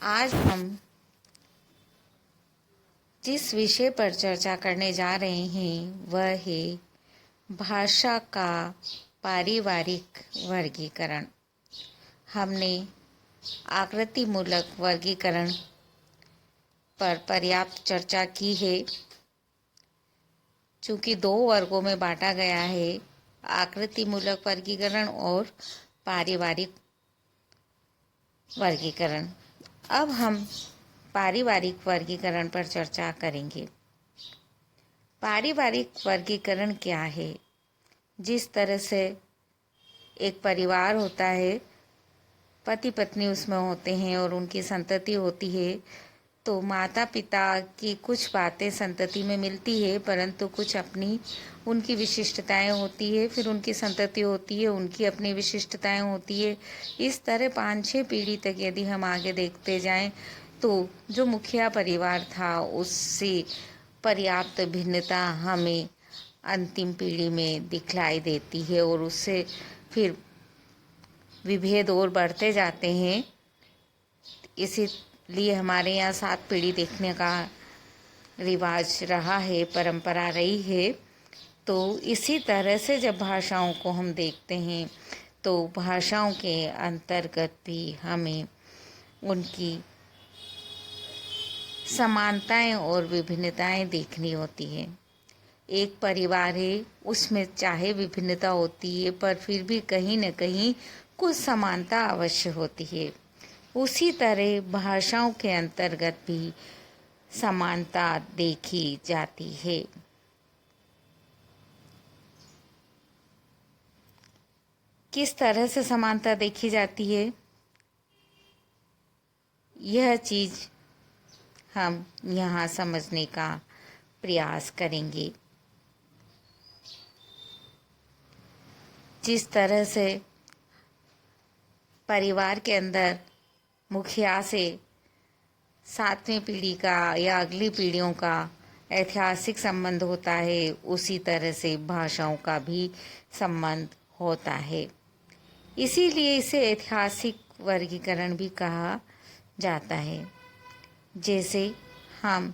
आज हम जिस विषय पर चर्चा करने जा रहे हैं वह है भाषा का पारिवारिक वर्गीकरण। हमने आकृतिमूलक वर्गीकरण पर पर्याप्त चर्चा की है। चूँकि दो वर्गों में बांटा गया है, आकृतिमूलक वर्गीकरण और पारिवारिक वर्गीकरण। अब हम पारिवारिक वर्गीकरण पर चर्चा करेंगे। पारिवारिक वर्गीकरण क्या है? जिस तरह से एक परिवार होता है, पति पत्नी उसमें होते हैं और उनकी संतति होती है, तो माता पिता की कुछ बातें संतति में मिलती है, परंतु कुछ अपनी उनकी विशिष्टताएं होती है। फिर उनकी संतति होती है, उनकी अपनी विशिष्टताएं होती है। इस तरह 5-6 पीढ़ी तक यदि हम आगे देखते जाएं तो जो मुखिया परिवार था उससे पर्याप्त भिन्नता हमें अंतिम पीढ़ी में दिखलाई देती है और उससे फिर विभेद और बढ़ते जाते हैं। इसीलिए हमारे यहाँ 7 पीढ़ी देखने का रिवाज रहा है, परंपरा रही है। तो इसी तरह से जब भाषाओं को हम देखते हैं तो भाषाओं के अंतर्गत भी हमें उनकी समानताएं और विभिन्नताएं देखनी होती है। एक परिवार है, उसमें चाहे विभिन्नता होती है पर फिर भी कहीं न कहीं कुछ समानता अवश्य होती है। उसी तरह भाषाओं के अंतर्गत भी समानता देखी जाती है। किस तरह से समानता देखी जाती है, यह चीज़ हम यहाँ समझने का प्रयास करेंगे। जिस तरह से परिवार के अंदर मुखिया से 7वीं पीढ़ी का या अगली पीढ़ियों का ऐतिहासिक संबंध होता है, उसी तरह से भाषाओं का भी संबंध होता है। इसीलिए इसे ऐतिहासिक वर्गीकरण भी कहा जाता है। जैसे हम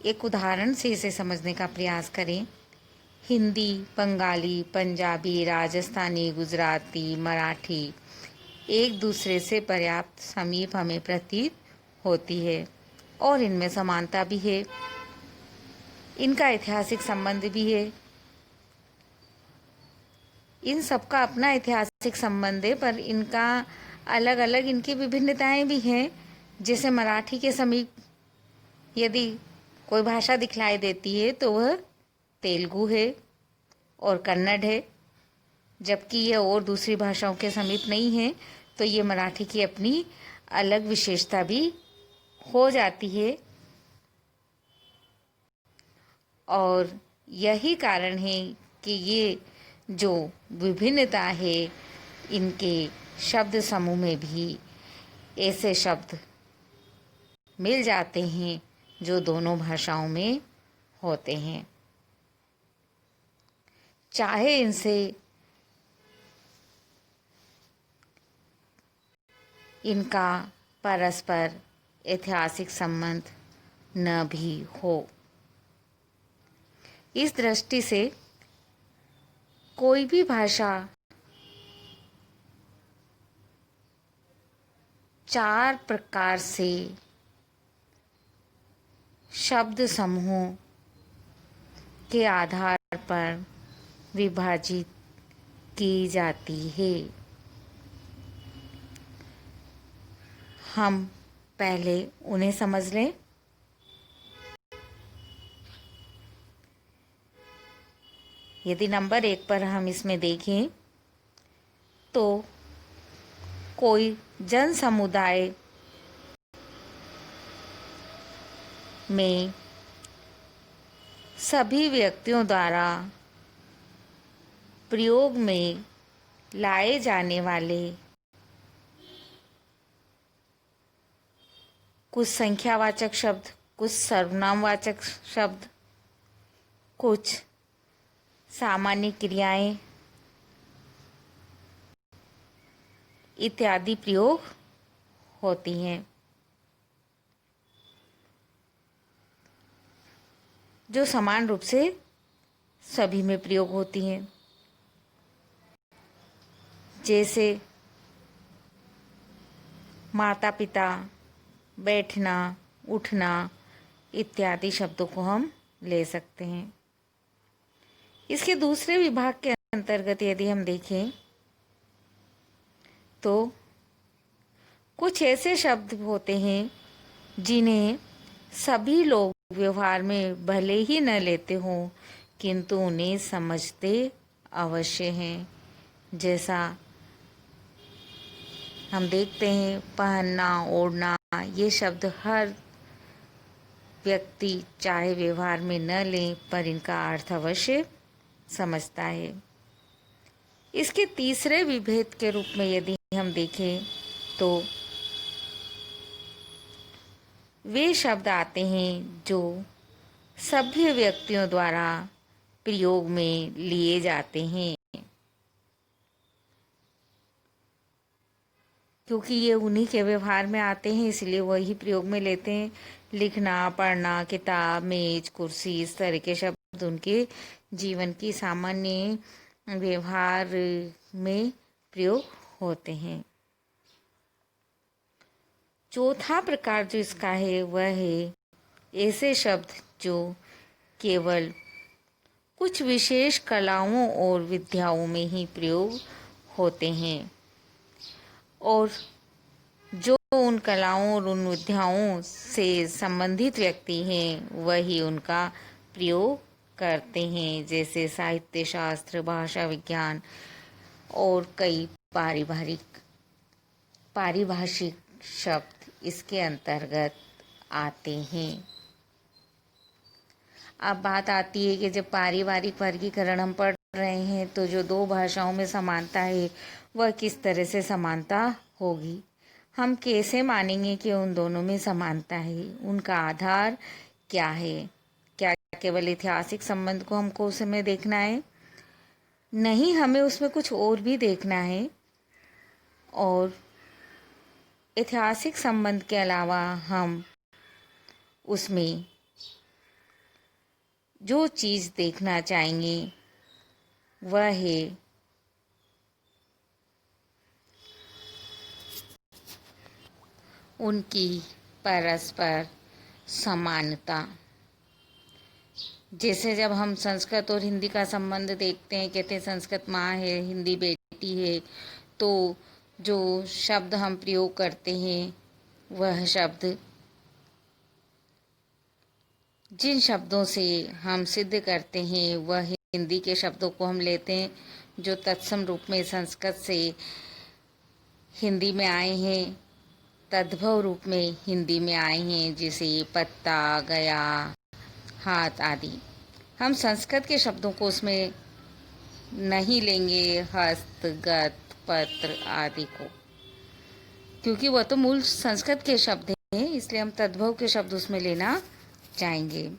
एक उदाहरण से इसे समझने का प्रयास करें। हिंदी, बंगाली, पंजाबी, राजस्थानी, गुजराती, मराठी एक दूसरे से पर्याप्त समीप हमें प्रतीत होती है और इनमें समानता भी है, इनका ऐतिहासिक संबंध भी है। इन सबका अपना ऐतिहासिक संबंध है, पर इनका अलग अलग इनकी विभिन्नताएं भी हैं। जैसे मराठी के समीप यदि कोई भाषा दिखलाई देती है तो वह तेलुगु है और कन्नड़ है, जबकि यह और दूसरी भाषाओं के समीप नहीं है, तो ये मराठी की अपनी अलग विशेषता भी हो जाती है। और यही कारण है कि ये जो विभिन्नता है, इनके शब्द समूह में भी ऐसे शब्द मिल जाते हैं जो दोनों भाषाओं में होते हैं। चाहे इनसे इनका परस्पर ऐतिहासिक संबंध न भी हो। इस दृष्टि से कोई भी भाषा 4 प्रकार से शब्द समूहों के आधार पर विभाजित की जाती है। हम पहले उन्हें समझ लें। यदि नंबर 1 पर हम इसमें देखें तो कोई जन समुदाय में सभी व्यक्तियों द्वारा प्रयोग में लाए जाने वाले कुछ संख्यावाचक शब्द, कुछ सर्वनामवाचक शब्द, कुछ सामान्य क्रियाएं इत्यादि प्रयोग होती हैं। जो समान रूप से सभी में प्रयोग होती हैं, जैसे माता पिता, बैठना, उठना इत्यादि शब्दों को हम ले सकते हैं। इसके दूसरे विभाग के अंतर्गत यदि हम देखें तो कुछ ऐसे शब्द होते हैं जिन्हें सभी लोग व्यवहार में भले ही न लेते हों, किंतु उन्हें समझते अवश्य हैं। जैसा हम देखते हैं पहनना, ओढ़ना, ये शब्द हर व्यक्ति चाहे व्यवहार में न लें पर इनका अर्थ अवश्य समझता है। इसके तीसरे विभेद के रूप में यदि हम देखें तो वे शब्द आते हैं जो सभ्य व्यक्तियों द्वारा प्रयोग में लिए जाते हैं, क्योंकि ये उन्हीं के व्यवहार में आते हैं इसलिए वही प्रयोग में लेते हैं। लिखना, पढ़ना, किताब, मेज, कुर्सी, इस तरह के शब्द उनके जीवन की सामान्य व्यवहार में प्रयोग होते हैं। चौथा प्रकार जो इसका है वह है ऐसे शब्द जो केवल कुछ विशेष कलाओं और विद्याओं में ही प्रयोग होते हैं और जो उन कलाओं और उन विद्याओं से संबंधित व्यक्ति हैं वही उनका प्रयोग करते हैं, जैसे साहित्य शास्त्र, भाषा विज्ञान और कई पारिभाषिक शब्द इसके अंतर्गत आते हैं। अब बात आती है कि जब पारिवारिक वर्गीकरण हम पढ़ रहे हैं तो जो दो भाषाओं में समानता है वह किस तरह से समानता होगी, हम कैसे मानेंगे कि उन दोनों में समानता है, उनका आधार क्या है। क्या केवल ऐतिहासिक संबंध को हमको उसमें देखना है? नहीं, हमें उसमें कुछ और भी देखना है और ऐतिहासिक संबंध के अलावा हम उसमें जो चीज़ देखना चाहेंगे वह है उनकी परस्पर समानता। जैसे जब हम संस्कृत और हिंदी का संबंध देखते हैं, कहते हैं संस्कृत माँ है, हिंदी बेटी है, तो जो शब्द हम प्रयोग करते हैं वह शब्द जिन शब्दों से हम सिद्ध करते हैं वह हिंदी के शब्दों को हम लेते हैं जो तत्सम रूप में संस्कृत से हिंदी में आए हैं, तद्भव रूप में हिंदी में आए हैं, जैसे पत्ता, गया, हाथ आदि। हम संस्कृत के शब्दों को उसमें नहीं लेंगे, हस्त, गत, पत्र आदि को, क्योंकि वह तो मूल संस्कृत के शब्द हैं, इसलिए हम तद्भव के शब्द उसमें लेना चाहेंगे।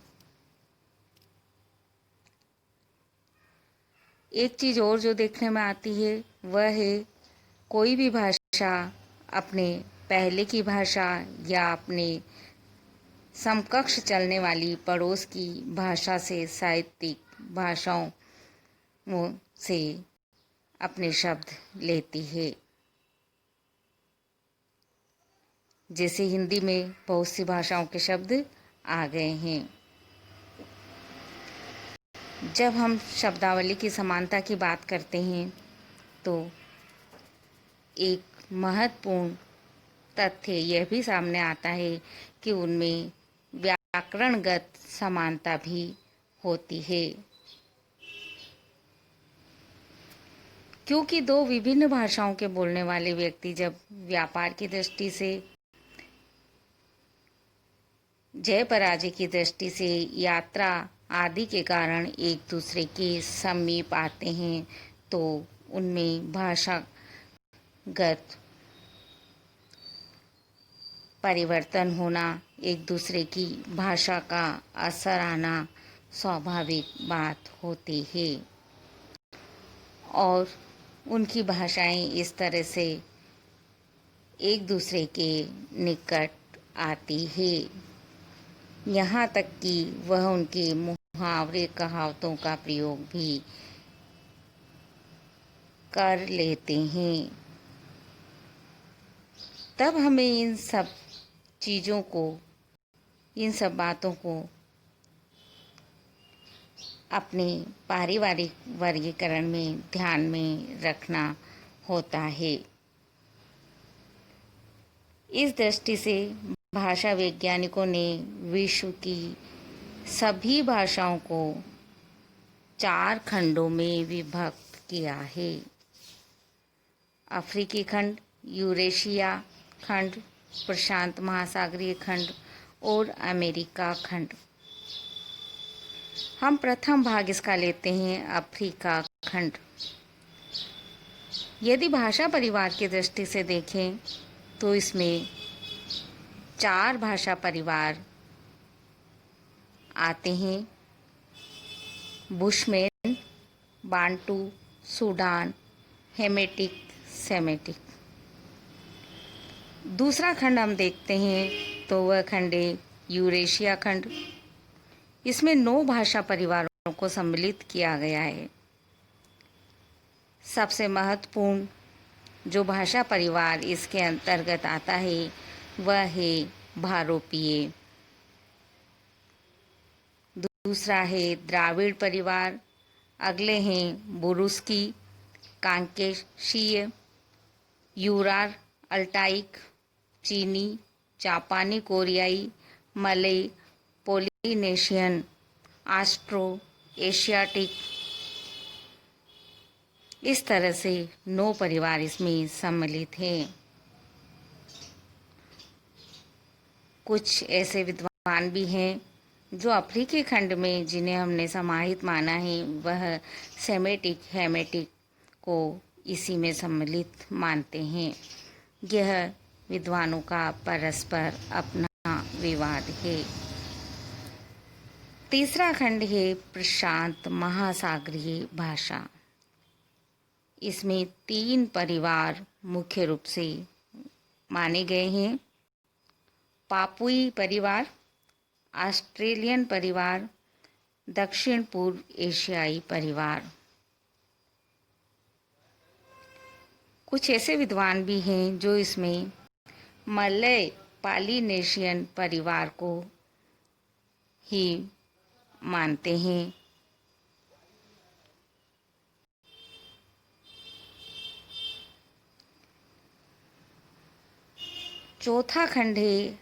एक चीज़ और जो देखने में आती है वह है कोई भी भाषा अपने पहले की भाषा या अपने समकक्ष चलने वाली पड़ोस की भाषा से, साहित्यिक भाषाओं से अपने शब्द लेती है। जैसे हिंदी में बहुत सी भाषाओं के शब्द आ गए हैं। जब हम शब्दावली की समानता की बात करते हैं तो एक महत्वपूर्ण तथ्य यह भी सामने आता है कि उनमें व्याकरणगत समानता भी होती है, क्योंकि दो विभिन्न भाषाओं के बोलने वाले व्यक्ति जब व्यापार की दृष्टि से, जय पराजय की दृष्टि से, यात्रा आदि के कारण एक दूसरे के समीप आते हैं तो उनमें भाषागत परिवर्तन होना, एक दूसरे की भाषा का असर आना स्वाभाविक बात होती है और उनकी भाषाएं इस तरह से एक दूसरे के निकट आती है, यहाँ तक कि वह उनके मुहावरे कहावतों का प्रयोग भी कर लेते हैं। तब हमें इन सब चीज़ों को, इन सब बातों को अपने पारिवारिक वर्गीकरण में ध्यान में रखना होता है। इस दृष्टि से भाषा वैज्ञानिकों ने विश्व की सभी भाषाओं को 4 खंडों में विभक्त किया है। अफ्रीकी खंड, यूरेशिया खंड, प्रशांत महासागरीय खंड और अमेरिका खंड। हम प्रथम भाग इसका लेते हैं, अफ्रीका खंड। यदि भाषा परिवार की दृष्टि से देखें तो इसमें 4 भाषा परिवार आते हैं: Bushman, Bantu, Sudan, Hamitic, Semitic. दूसरा खंड हम देखते हैं तो वह खंड है यूरेशिया खंड। इसमें 9 भाषा परिवारों को सम्मिलित किया गया है। सबसे महत्वपूर्ण जो भाषा परिवार इसके अंतर्गत आता है वह है भारोपीय। दूसरा है द्राविड़ परिवार। अगले हैं बुरुस्की, कांकेशीय, यूरार, अल्टाइक, चीनी, जापानी, कोरियाई, मलय, पोलिनेशियन, ऑस्ट्रो एशियाटिक। इस तरह से 9 परिवार इसमें सम्मिलित हैं। कुछ ऐसे विद्वान भी हैं जो अफ्रीकी खंड में जिन्हें हमने समाहित माना है वह सेमेटिक, हेमेटिक को इसी में सम्मिलित मानते हैं। यह विद्वानों का परस्पर अपना विवाद है। तीसरा खंड है प्रशांत महासागरीय भाषा। इसमें 3 परिवार मुख्य रूप से माने गए हैं: पापुई परिवार, ऑस्ट्रेलियन परिवार, दक्षिण पूर्व एशियाई परिवार। कुछ ऐसे विद्वान भी हैं जो इसमें मलय पॉलिनेशियन परिवार को ही मानते हैं। चौथा खंड है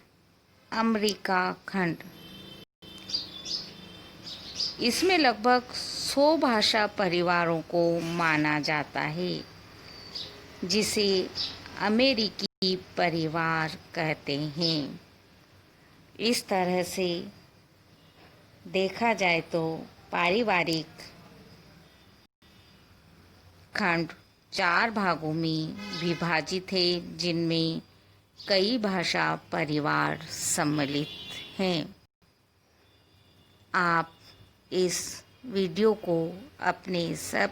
अमेरिका खंड। इसमें लगभग 100 भाषा परिवारों को माना जाता है, जिसे अमेरिकी परिवार कहते हैं। इस तरह से देखा जाए तो पारिवारिक खंड 4 भागों में विभाजित है, जिनमें कई भाषा परिवार सम्मिलित हैं। आप इस वीडियो को अपने सब